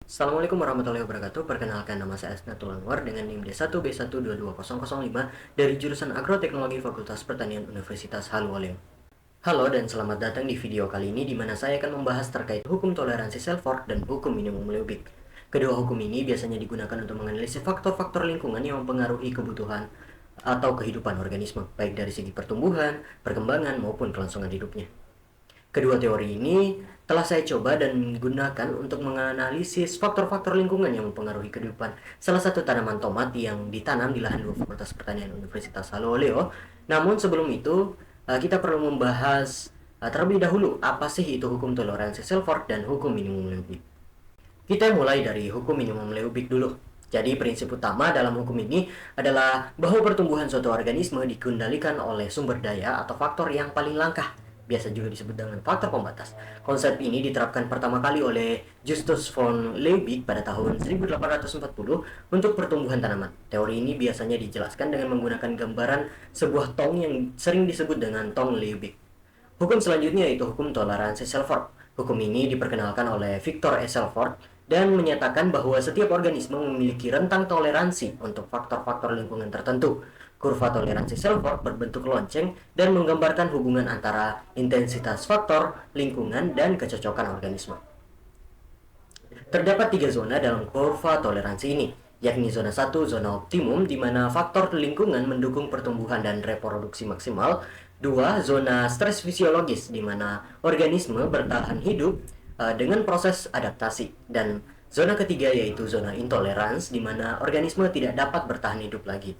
Assalamualaikum warahmatullahi wabarakatuh. Perkenalkan, nama saya Asnatul Anwar dengan NIM D1B122005 dari jurusan Agroteknologi Fakultas Pertanian Universitas Haluoleo. Halo dan selamat datang di video kali ini di mana saya akan membahas terkait hukum toleransi Selford dan hukum minimum Leubig. Kedua hukum ini biasanya digunakan untuk menganalisis faktor-faktor lingkungan yang mempengaruhi kebutuhan atau kehidupan organisme, baik dari segi pertumbuhan, perkembangan maupun kelangsungan hidupnya. Kedua teori ini telah saya coba dan gunakan untuk menganalisis faktor-faktor lingkungan yang mempengaruhi kehidupan salah satu tanaman tomat yang ditanam di lahan 2 Fakultas Pertanian Universitas Haluoleo. Namun sebelum itu, kita perlu membahas terlebih dahulu apa sih itu hukum toleransi Selford dan hukum minimum Leubig. Kita mulai dari hukum minimum Leubig dulu. Jadi prinsip utama dalam hukum ini adalah bahwa pertumbuhan suatu organisme dikendalikan oleh sumber daya atau faktor yang paling langka, biasa juga disebut dengan faktor pembatas. Konsep ini diterapkan pertama kali oleh Justus von Liebig pada tahun 1840 untuk pertumbuhan tanaman. Teori ini biasanya dijelaskan dengan menggunakan gambaran sebuah tong yang sering disebut dengan tong Liebig. Hukum selanjutnya yaitu hukum toleransi Selford. Hukum ini diperkenalkan oleh Victor E. Selford dan menyatakan bahwa setiap organisme memiliki rentang toleransi untuk faktor-faktor lingkungan tertentu. Kurva toleransi Selford berbentuk lonceng dan menggambarkan hubungan antara intensitas faktor, lingkungan, dan kecocokan organisme. Terdapat 3 zona dalam kurva toleransi ini, yakni zona 1, zona optimum, di mana faktor lingkungan mendukung pertumbuhan dan reproduksi maksimal. 2, zona stres fisiologis, di mana organisme bertahan hidup dengan proses adaptasi. Dan zona ketiga yaitu zona intolerans, di mana organisme tidak dapat bertahan hidup lagi.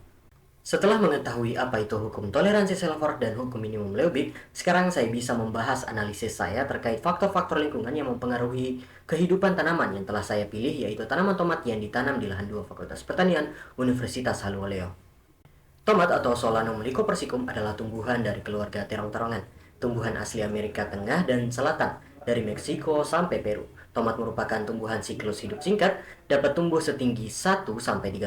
Setelah mengetahui apa itu hukum toleransi Selford dan hukum minimum Leubig, sekarang saya bisa membahas analisis saya terkait faktor-faktor lingkungan yang mempengaruhi kehidupan tanaman yang telah saya pilih, yaitu tanaman tomat yang ditanam di lahan 2 Fakultas Pertanian Universitas Haluoleo. Tomat atau Solanum lycopersicum adalah tumbuhan dari keluarga terong-terongan, tumbuhan asli Amerika Tengah dan Selatan, dari Meksiko sampai Peru. Tomat merupakan tumbuhan siklus hidup singkat, dapat tumbuh setinggi 1-3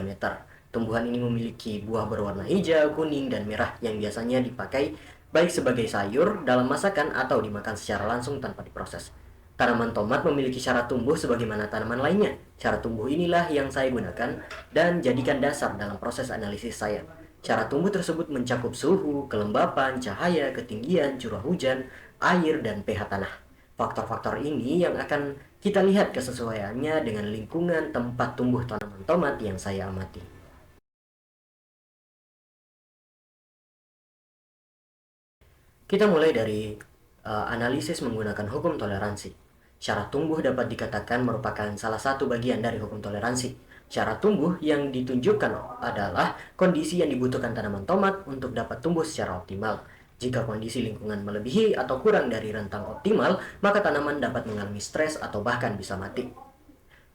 meter. Tumbuhan ini memiliki buah berwarna hijau, kuning, dan merah yang biasanya dipakai baik sebagai sayur dalam masakan atau dimakan secara langsung tanpa diproses. Tanaman tomat memiliki cara tumbuh sebagaimana tanaman lainnya. Cara tumbuh inilah yang saya gunakan dan jadikan dasar dalam proses analisis saya. Cara tumbuh tersebut mencakup suhu, kelembapan, cahaya, ketinggian, curah hujan, air, dan pH tanah. Faktor-faktor ini yang akan kita lihat kesesuaiannya dengan lingkungan tempat tumbuh tanaman tomat yang saya amati. Kita mulai dari analisis menggunakan hukum toleransi. Syarat tumbuh dapat dikatakan merupakan salah satu bagian dari hukum toleransi. Syarat tumbuh yang ditunjukkan adalah kondisi yang dibutuhkan tanaman tomat untuk dapat tumbuh secara optimal. Jika kondisi lingkungan melebihi atau kurang dari rentang optimal, maka tanaman dapat mengalami stres atau bahkan bisa mati.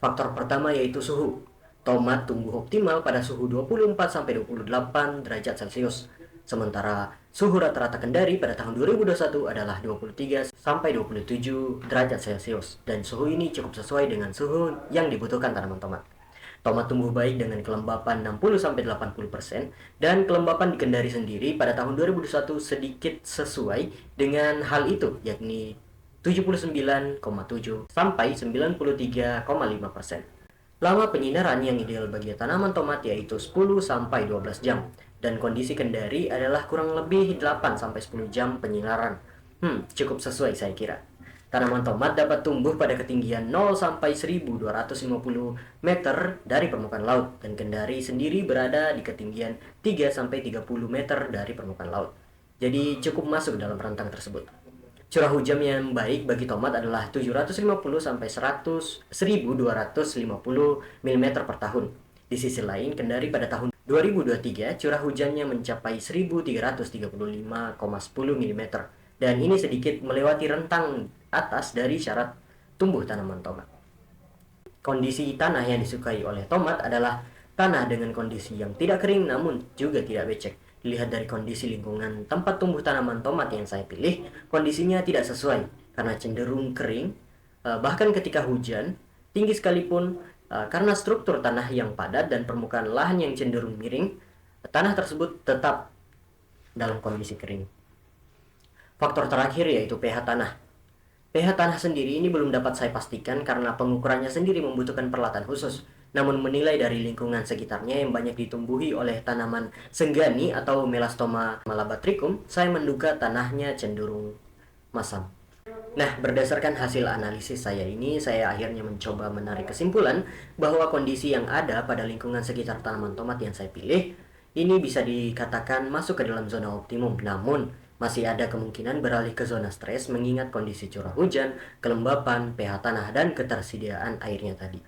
Faktor pertama yaitu suhu. Tomat tumbuh optimal pada suhu 24-28 derajat Celcius. Sementara suhu rata-rata Kendari pada tahun 2021 adalah 23-27 derajat Celcius. Dan suhu ini cukup sesuai dengan suhu yang dibutuhkan tanaman tomat. Tomat tumbuh baik dengan kelembapan 60-80% dan kelembapan di Kendari sendiri pada tahun 2021 sedikit sesuai dengan hal itu, yakni 79,7 sampai 93,5%. Lama penyinaran yang ideal bagi tanaman tomat yaitu 10-12 jam dan kondisi Kendari adalah kurang lebih 8-10 jam penyinaran. Cukup sesuai saya kira. Tanaman tomat dapat tumbuh pada ketinggian 0-1250 meter dari permukaan laut dan Kendari sendiri berada di ketinggian 3-30 meter dari permukaan laut. Jadi cukup masuk dalam rentang tersebut. Curah hujan yang baik bagi tomat adalah 750 sampai 1250 mm per tahun. Di sisi lain, Kendari pada tahun 2023 curah hujannya mencapai 1335,10 mm dan ini sedikit melewati rentang atas dari syarat tumbuh tanaman tomat. Kondisi tanah yang disukai oleh tomat adalah tanah dengan kondisi yang tidak kering namun juga tidak becek. Dilihat dari kondisi lingkungan tempat tumbuh tanaman tomat yang saya pilih, kondisinya tidak sesuai karena cenderung kering, bahkan ketika hujan, tinggi sekalipun karena struktur tanah yang padat dan permukaan lahan yang cenderung miring, tanah tersebut tetap dalam kondisi kering. Faktor terakhir yaitu pH tanah. pH tanah sendiri ini belum dapat saya pastikan karena pengukurannya sendiri membutuhkan peralatan khusus. Namun menilai dari lingkungan sekitarnya yang banyak ditumbuhi oleh tanaman senggani atau Melastoma malabatricum, saya menduga tanahnya cenderung masam. Nah, berdasarkan hasil analisis saya ini, saya akhirnya mencoba menarik kesimpulan bahwa kondisi yang ada pada lingkungan sekitar tanaman tomat yang saya pilih ini bisa dikatakan masuk ke dalam zona optimum. Namun, masih ada kemungkinan beralih ke zona stres mengingat kondisi curah hujan, kelembapan, pH tanah, dan ketersediaan airnya tadi.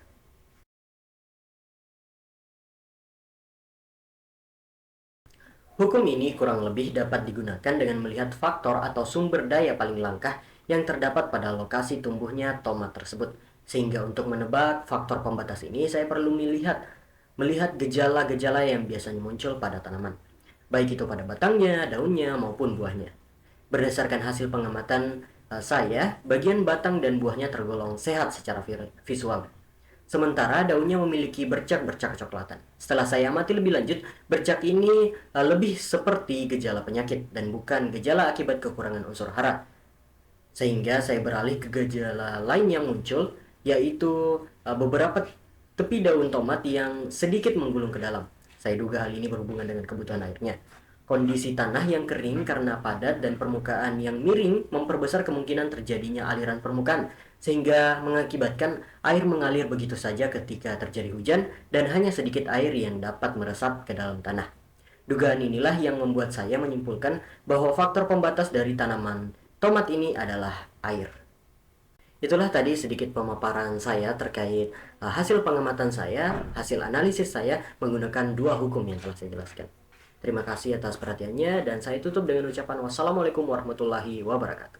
Hukum ini kurang lebih dapat digunakan dengan melihat faktor atau sumber daya paling langka yang terdapat pada lokasi tumbuhnya tomat tersebut. Sehingga untuk menebak faktor pembatas ini, saya perlu melihat gejala-gejala yang biasanya muncul pada tanaman, baik itu pada batangnya, daunnya, maupun buahnya. Berdasarkan hasil pengamatan saya, bagian batang dan buahnya tergolong sehat secara visual. Sementara daunnya memiliki bercak-bercak kecoklatan. Setelah saya amati lebih lanjut, bercak ini lebih seperti gejala penyakit dan bukan gejala akibat kekurangan unsur hara. Sehingga saya beralih ke gejala lain yang muncul, yaitu beberapa tepi daun tomat yang sedikit menggulung ke dalam. Saya duga hal ini berhubungan dengan kebutuhan airnya. Kondisi tanah yang kering karena padat dan permukaan yang miring memperbesar kemungkinan terjadinya aliran permukaan, sehingga mengakibatkan air mengalir begitu saja ketika terjadi hujan dan hanya sedikit air yang dapat meresap ke dalam tanah. Dugaan inilah yang membuat saya menyimpulkan bahwa faktor pembatas dari tanaman tomat ini adalah air. Itulah tadi sedikit pemaparan saya terkait hasil pengamatan saya, hasil analisis saya menggunakan dua hukum yang telah saya jelaskan. Terima kasih atas perhatiannya dan saya tutup dengan ucapan wassalamualaikum warahmatullahi wabarakatuh.